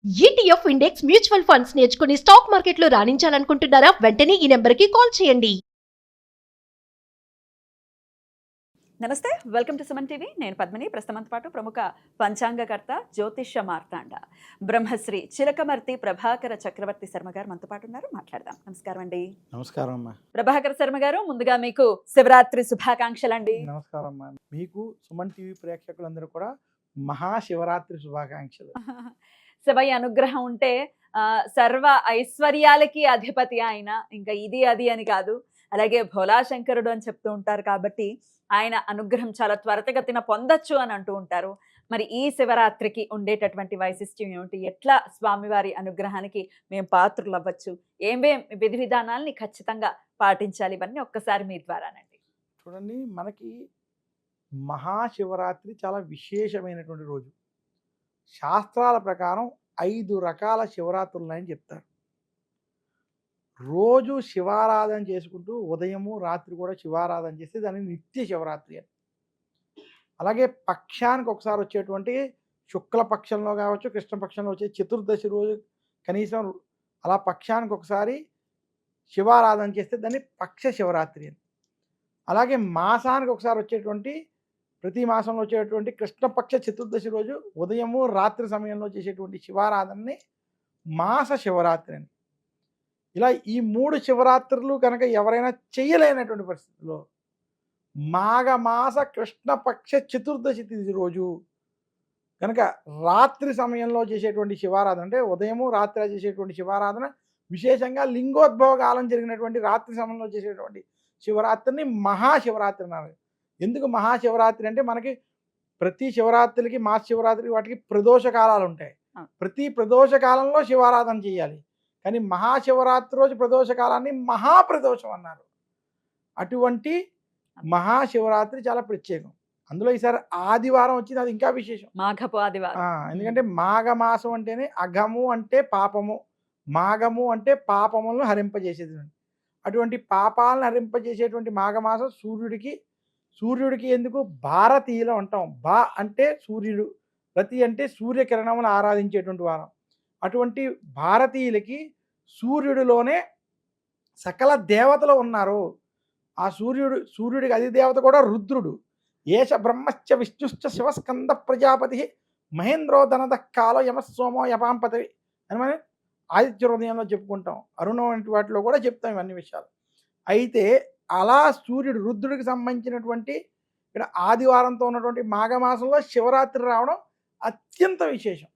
ETF index mutual funds నేర్చుకుని stock మార్కెట్లో రాణించాలనుకుంటున్నారా? వెంటనే ఈ నెంబర్కి కాల్ చేయండి. నమస్తే, వెల్కమ్ టు సుమన్ టీవీ. నేను పద్మిని. ప్రస్తుతంతో పాటు ప్రముఖ పంచాంగకర్త జ్యోతిష్య మార్తాండ బ్రహ్మశ్రీ చిలకమర్తి ప్రభాకర చక్రవర్తి శర్మ గారు మనతో పాటు ఉన్నారు. మాట్లాడదాం. నమస్కారం అండి. నమస్కారం అమ్మా. ప్రభాకర శర్మ గారు, ముందుగా మీకు శివరాత్రి శుభాకాంక్షలు అండి. నమస్కారం అమ్మా. మీకు సుమన్ టీవీ ప్రేక్షకులందరూ కూడా మహాశివరాత్రి శుభాకాంక్షలు. శివయ్య అనుగ్రహం ఉంటే సర్వ ఐశ్వర్యాలకి అధిపతి ఆయన. ఇంకా ఇది అది అని కాదు, అలాగే భోలాశంకరుడు అని చెప్తూ ఉంటారు. కాబట్టి ఆయన అనుగ్రహం చాలా త్వరితగతిన పొందొచ్చు అని అంటూ ఉంటారు. మరి ఈ శివరాత్రికి ఉండేటటువంటి వైశిష్ట్యం ఏమిటి? ఎట్లా స్వామివారి అనుగ్రహానికి మేము పాత్రులు అవ్వచ్చు? ఏమేం విధి విధానాలని ఖచ్చితంగా పాటించాలి? ఇవన్నీ ఒక్కసారి మీ ద్వారానండి. చూడండి, మనకి మహాశివరాత్రి చాలా విశేషమైనటువంటి రోజు. శాస్త్రాల ప్రకారం 5 రకాల శివరాత్రులని చెప్తారు. రోజు శివారాధన చేసుకుంటూ ఉదయము రాత్రి కూడా శివారాధన చేస్తే దాన్ని నిత్య శివరాత్రి అని. అలాగే పక్షానికి ఒకసారి వచ్చేటువంటి శుక్లపక్షంలో కావచ్చు, కృష్ణపక్షంలో వచ్చే చతుర్దశి రోజు కనీసం అలా పక్షానికి ఒకసారి శివారాధన చేస్తే దాన్ని పక్ష శివరాత్రి అని. అలాగే మాసానికి ఒకసారి వచ్చేటువంటి ప్రతి మాసంలో వచ్చేటువంటి కృష్ణపక్ష చతుర్దశి రోజు ఉదయము రాత్రి సమయంలో చేసేటువంటి శివారాధనని మాస శివరాత్రి అని. ఇలా ఈ 3 శివరాత్రులు కనుక ఎవరైనా చేయలేనటువంటి పరిస్థితుల్లో మాఘమాస కృష్ణపక్ష చతుర్దశి తిథి రోజు కనుక రాత్రి సమయంలో చేసేటువంటి శివారాధన, అంటే ఉదయము రాత్రి చేసేటువంటి శివారాధన, విశేషంగా లింగోద్భవ కాలం జరిగినటువంటి రాత్రి సమయంలో చేసేటువంటి శివరాత్రిని మహాశివరాత్రి అన్నారు. ఎందుకు మహాశివరాత్రి అంటే మనకి ప్రతి శివరాత్రికి, మాస శివరాత్రికి వాటికి ప్రదోష కాలాలు ఉంటాయి. ప్రతి ప్రదోష కాలంలో శివారాధన చేయాలి. కానీ మహాశివరాత్రి రోజు ప్రదోష కాలాన్ని మహాప్రదోషం అన్నారు. అటువంటి మహాశివరాత్రి చాలా ప్రత్యేకం. అందులో ఈసారి ఆదివారం వచ్చింది, అది ఇంకా విశేషం. మాఘపు ఆదివారం. ఎందుకంటే మాఘమాసం అంటేనే అఘము అంటే పాపము, మాఘము అంటే పాపములను హరింపజేసేది. అటువంటి పాపాలను హరింపజేసేటువంటి మాఘమాసం సూర్యుడికి ఎందుకు భారతీయులం అంటాం. బా అంటే సూర్యుడు, రతి అంటే సూర్యకిరణములు ఆరాధించేటువంటి వారం. అటువంటి భారతీయులకి సూర్యుడిలోనే సకల దేవతలు ఉన్నారు. ఆ సూర్యుడికి అధిదేవత కూడా రుద్రుడు. ఏష బ్రహ్మశ్చ విష్ణుశ్చ శివస్కంద ప్రజాపతి మహేంద్రో ధనద కాలో యమస్సోమో యపాంపతి అని మనం ఆదిత్య హృదయంలో చెప్పుకుంటాం. అరుణం వంటి వాటిలో కూడా చెప్తాం ఇవన్నీ విషయాలు. అయితే అలా సూర్యుడు రుద్రుడికి సంబంధించినటువంటి ఇక్కడ ఆదివారంతో ఉన్నటువంటి మాఘమాసంలో శివరాత్రి రావడం అత్యంత విశేషం.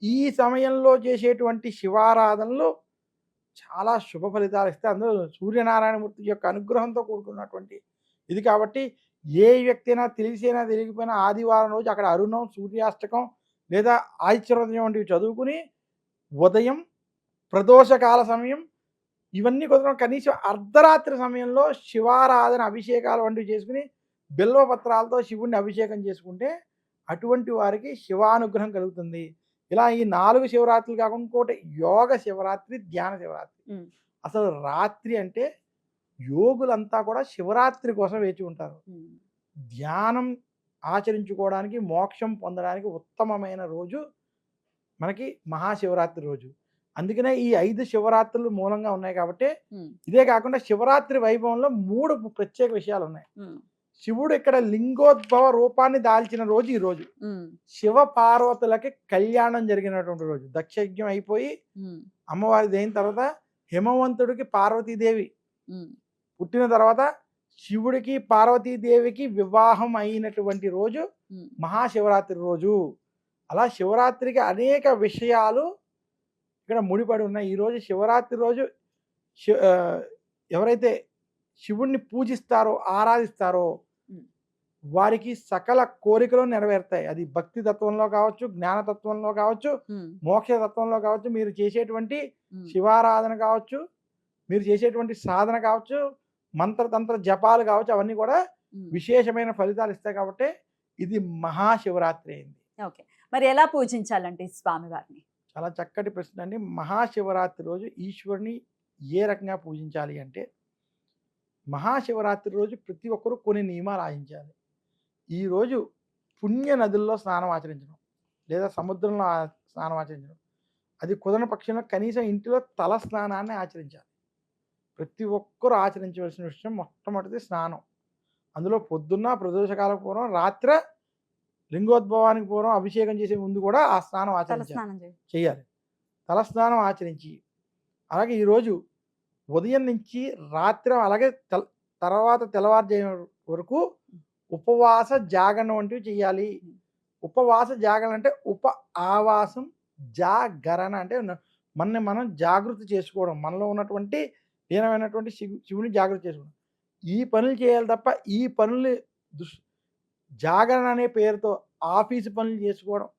ఈ సమయంలో చేసేటువంటి శివారాధనలు చాలా శుభ ఫలితాలు ఇస్తాయి. అందులో సూర్యనారాయణమూర్తి యొక్క అనుగ్రహంతో కూడుకున్నటువంటి ఇది. కాబట్టి ఏ వ్యక్తి అయినా తెలిసైనా తెలియకపోయినా ఆదివారం రోజు అక్కడ అరుణం, సూర్యాష్టకం లేదా ఆదిత్యోదయం వంటివి చదువుకుని ఉదయం, ప్రదోషకాల సమయం ఇవన్నీ కుదరడం కనీసం అర్ధరాత్రి సమయంలో శివారాధన, అభిషేకాలు వంటివి చేసుకుని బిల్వపత్రాలతో శివుణ్ణి అభిషేకం చేసుకుంటే అటువంటి వారికి శివానుగ్రహం కలుగుతుంది. ఇలా ఈ 4 శివరాత్రులు కాకుండా ఇంకోటి యోగ శివరాత్రి, ధ్యాన శివరాత్రి. అసలు రాత్రి అంటే యోగులంతా కూడా శివరాత్రి కోసం వేచి ఉంటారు. ధ్యానం ఆచరించుకోవడానికి, మోక్షం పొందడానికి ఉత్తమమైన రోజు మనకి మహాశివరాత్రి రోజు. అందుకనే ఈ 5 శివరాత్రులు మూలంగా ఉన్నాయి. కాబట్టి ఇదే కాకుండా శివరాత్రి వైభవంలో 3 ప్రత్యేక విషయాలు ఉన్నాయి. శివుడు ఇక్కడ లింగోద్భవ రూపాన్ని దాల్చిన రోజు ఈ రోజు. శివ పార్వతులకి కళ్యాణం జరిగినటువంటి రోజు. దక్షయజ్ఞం అయిపోయి అమ్మవారి అయిన తర్వాత హిమవంతుడికి పార్వతీదేవి పుట్టిన తర్వాత శివుడికి పార్వతీదేవికి వివాహం అయినటువంటి రోజు మహాశివరాత్రి రోజు. అలా శివరాత్రికి అనేక విషయాలు ఇక్కడ ముడిపడి ఉన్నాయి. ఈరోజు శివరాత్రి రోజు ఎవరైతే శివుణ్ణి పూజిస్తారో, ఆరాధిస్తారో వారికి సకల కోరికలు నెరవేరుతాయి. అది భక్తి తత్వంలో కావచ్చు, జ్ఞానతత్వంలో కావచ్చు, మోక్ష తత్వంలో కావచ్చు, మీరు చేసేటువంటి శివారాధన కావచ్చు, మీరు చేసేటువంటి సాధన కావచ్చు, మంత్రతంత్ర జపాలు కావచ్చు, అవన్నీ కూడా విశేషమైన ఫలితాలు ఇస్తాయి. కాబట్టి ఇది మహాశివరాత్రి అయింది. ఓకే, మరి ఎలా పూజించాలంటే స్వామివారిని? చాలా చక్కటి ప్రశ్న అండి. మహాశివరాత్రి రోజు ఈశ్వరుని ఏ రకంగా పూజించాలి అంటే, మహాశివరాత్రి రోజు ప్రతి ఒక్కరూ కొన్ని నియమాలు ఆచరించాలి. ఈరోజు పుణ్య నదుల్లో స్నానం ఆచరించడం లేదా సముద్రంలో స్నానం ఆచరించడం, అది కుదరని పక్షంలో కనీసం ఇంటిలో తల స్నానాన్ని ఆచరించాలి. ప్రతి ఒక్కరూ ఆచరించవలసిన విషయం మొట్టమొదటిది స్నానం. అందులో పొద్దున్న ప్రదోషకాల పూర్వం, రాత్ర లింగోద్భవానికి పూర్వం అభిషేకం చేసే ముందు కూడా ఆ స్నానం ఆచరించాలి, తలస్నానం చేయాలి. చేయాలి. తలస్నానం ఆచరించి, అలాగే ఈరోజు ఉదయం నుంచి రాత్రి అలాగే తర్వాత తెల్లవారుజాము వరకు ఉపవాస జాగరణ వంటివి చేయాలి. ఉపవాస జాగరణ అంటే ఆవాసం జాగరణ అంటే మనని మనం జాగృతి చేసుకోవడం, మనలో ఉన్నటువంటి లీనమైనటువంటి శివుని జాగృతి చేసుకోవడం. ఈ పనులు చేయాలి తప్ప ఈ పనులు జాగరణ అనే పేరుతో ఆఫీసు పనులు చేసుకోవడం,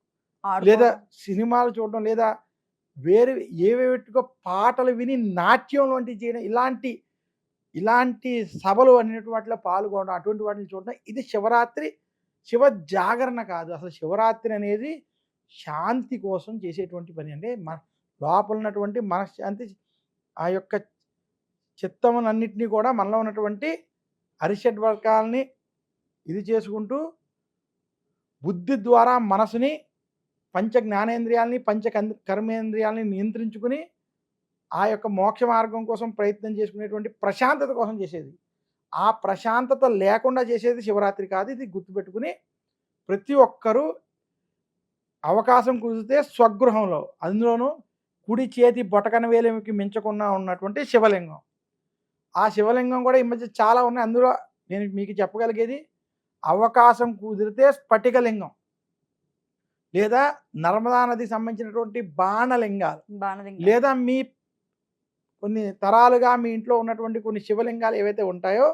లేదా సినిమాలు చూడడం, లేదా వేరే ఏవేటికో పాటలు విని నాట్యం వంటివి చేయడం, ఇలాంటి సభలు అనేటువంటి వాటిలో పాల్గొనడం, అటువంటి వాటిని చూడడం, ఇది శివరాత్రి శివ జాగరణ కాదు. అసలు శివరాత్రి అనేది శాంతి కోసం చేసేటువంటి పని. అంటే మన లోపల ఉన్నటువంటి మనశ్శాంతి, ఆ యొక్క చిత్తమునన్నిటినీ కూడా మనలో ఉన్నటువంటి అరిషడ్ వర్గాల్ని ఇది చేసుకుంటూ బుద్ధి ద్వారా మనసుని, పంచ జ్ఞానేంద్రియాలని, పంచ కర్మేంద్రియాలని నియంత్రించుకుని ఆ యొక్క మోక్ష మార్గం కోసం ప్రయత్నం చేసుకునేటువంటి ప్రశాంతత కోసం చేసేది. ఆ ప్రశాంతత లేకుండా చేసేది శివరాత్రి కాదు. ఇది గుర్తుపెట్టుకుని ప్రతి ఒక్కరూ అవకాశం కుదిరితే స్వగృహంలో, అందులోనూ కుడి చేతి బొటకన వేలికి మించకుండా ఉన్నటువంటి శివలింగం. ఆ శివలింగం కూడా ఈ మధ్య చాలా ఉన్నాయి. అందులో నేను మీకు చెప్పగలిగేది, అవకాశం కుదిరితే స్ఫటికలింగం, లేదా నర్మదా నదికి సంబంధించినటువంటి బాణలింగాలు, లేదా మీ కొన్ని తరాలుగా మీ ఇంట్లో ఉన్నటువంటి కొన్ని శివలింగాలు ఏవైతే ఉంటాయో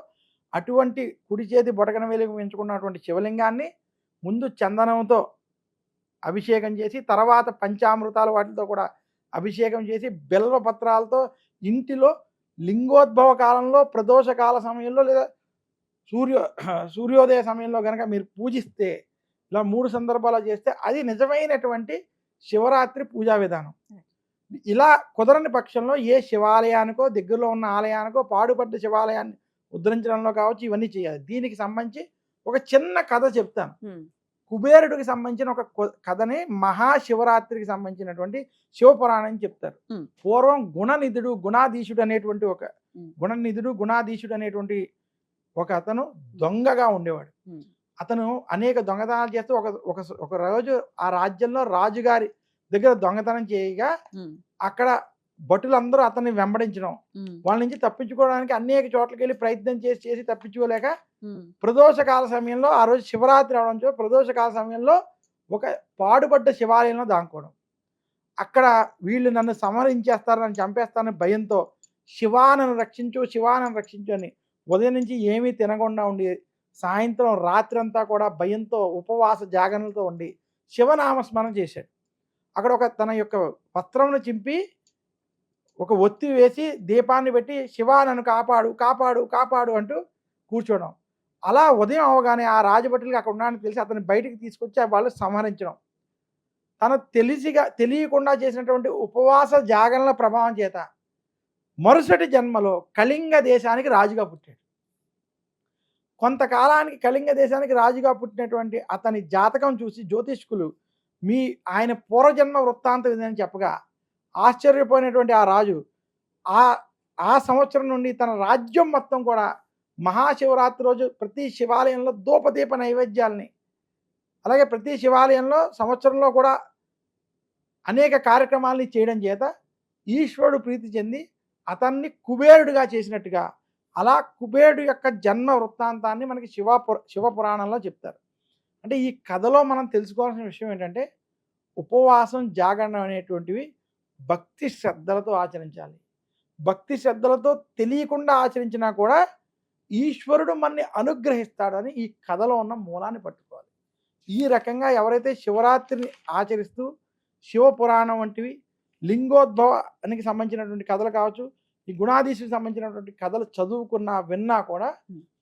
అటువంటి కుడి చేతి బొటకన వేలికి పెంచుకున్నటువంటి శివలింగాన్ని ముందు చందనంతో అభిషేకం చేసి, తర్వాత పంచామృతాలు వాటితో కూడా అభిషేకం చేసి, బిల్వ పత్రాలతో ఇంటిలో లింగోద్భవ కాలంలో, ప్రదోషకాల సమయంలో, లేదా సూర్యోదయ సమయంలో కనుక మీరు పూజిస్తే, ఇలా 3 సందర్భాలు చేస్తే అది నిజమైనటువంటి శివరాత్రి పూజా విధానం. ఇలా కుదరని పక్షంలో ఏ శివాలయానికో, దగ్గరలో ఉన్న ఆలయానికో, పాడుపడ్డ శివాలయాన్ని ఉద్ధరించడంలో కావచ్చు, ఇవన్నీ చేయాలి. దీనికి సంబంధించి ఒక చిన్న కథ చెప్తాను. కుబేరుడికి సంబంధించిన ఒక కథని మహాశివరాత్రికి సంబంధించినటువంటి శివపురాణం చెప్తారు. పూర్వం గుణాధీశుడు అనేటువంటి ఒక అతను దొంగగా ఉండేవాడు. అతను అనేక దొంగతనాలు చేస్తూ ఒక రోజు ఆ రాజ్యంలో రాజుగారి దగ్గర దొంగతనం చేయగా అక్కడ భటులందరూ అతన్ని వెంబడించడం, వాళ్ళ నుంచి తప్పించుకోవడానికి అనేక చోట్లకి వెళ్ళి ప్రయత్నం చేసి తప్పించుకోలేక ప్రదోషకాల సమయంలో, ఆ రోజు శివరాత్రి అవడంతో ప్రదోషకాల సమయంలో ఒక పాడుపడ్డ శివాలయంలో దాక్కోవడం. అక్కడ వీళ్ళు నన్ను సంహరించేస్తారని, చంపేస్తారని భయంతో శివానను రక్షించు అని ఉదయం నుంచి ఏమీ తినకుండా ఉండి, సాయంత్రం రాత్రి అంతా కూడా భయంతో ఉపవాస జాగరణలతో ఉండి శివనామస్మరణ చేశాడు. అక్కడ తన యొక్క వస్త్రమును చింపి ఒక ఒత్తి వేసి దీపాన్ని పెట్టి శివా నన్ను కాపాడు కాపాడు కాపాడు అంటూ కూర్చోవడం. అలా ఉదయం అవగానే ఆ రాజభటులకి అక్కడ ఉన్నాడని తెలిసి అతన్ని బయటికి తీసుకొచ్చి వాళ్ళు సంహరించడం. తను తెలియకుండా చేసినటువంటి ఉపవాస జాగరణల ప్రభావం చేత మరుసటి జన్మలో కళింగ దేశానికి రాజుగా పుట్టాడు. కొంతకాలానికి కళింగ దేశానికి రాజుగా పుట్టినటువంటి అతని జాతకం చూసి జ్యోతిష్కులు ఆయన పూర్వజన్మ వృత్తాంతం ఇదని చెప్పగా ఆశ్చర్యపోయినటువంటి ఆ రాజు ఆ సంవత్సరం నుండి తన రాజ్యం మొత్తం కూడా మహాశివరాత్రి రోజు ప్రతి శివాలయంలో ధూపదీప నైవేద్యాలని, అలాగే ప్రతి శివాలయంలో సంవత్సరంలో కూడా అనేక కార్యక్రమాలని చేయడం చేత ఈశ్వరుడు ప్రీతి చెంది అతన్ని కుబేరుడిగా చేసినట్టుగా, అలా కుబేరుడు యొక్క జన్మ వృత్తాంతాన్ని మనకి శివపురాణంలో చెప్తారు. అంటే ఈ కథలో మనం తెలుసుకోవాల్సిన విషయం ఏంటంటే, ఉపవాసం జాగరణ అనేటువంటివి భక్తి శ్రద్ధలతో ఆచరించాలి. భక్తి శ్రద్ధలతో తెలియకుండా ఆచరించినా కూడా ఈశ్వరుడు మనని అనుగ్రహిస్తాడని ఈ కథలో ఉన్న మూలాన్ని పట్టుకోవాలి. ఈ రకంగా ఎవరైతే శివరాత్రిని ఆచరిస్తూ శివపురాణం వంటివి, లింగోద్భవానికి సంబంధించినటువంటి కథలు కావచ్చు, ఈ గుణాధీశుకి సంబంధించినటువంటి కథలు చదువుకున్నా విన్నా కూడా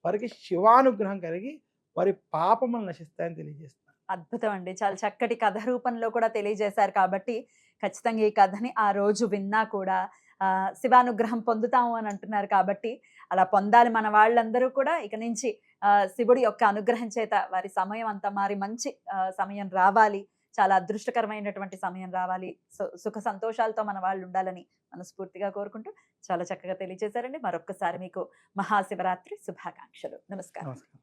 వారికి శివానుగ్రహం కలిగి వారి పాపములు నశిస్తాయని తెలియజేస్తారు. అద్భుతం అండి. చాలా చక్కటి కథ రూపంలో కూడా తెలియజేశారు. కాబట్టి ఖచ్చితంగా ఈ కథని ఆ రోజు విన్నా కూడా శివానుగ్రహం పొందుతాము అని అంటున్నారు. కాబట్టి అలా పొందాలి మన వాళ్ళందరూ కూడా. ఇక నుంచి శివుడి యొక్క అనుగ్రహం చేత వారి సమయం అంతా మారి మంచి సమయం రావాలి, చాలా అదృష్టకరమైనటువంటి సమయం రావాలి, సుఖ సంతోషాలతో మన వాళ్ళు ఉండాలని మనస్ఫూర్తిగా కోరుకుంటూ చాలా చక్కగా తెలియజేశారండి. మరొక్కసారి మీకు మహాశివరాత్రి శుభాకాంక్షలు. నమస్కారం. నమస్కారం.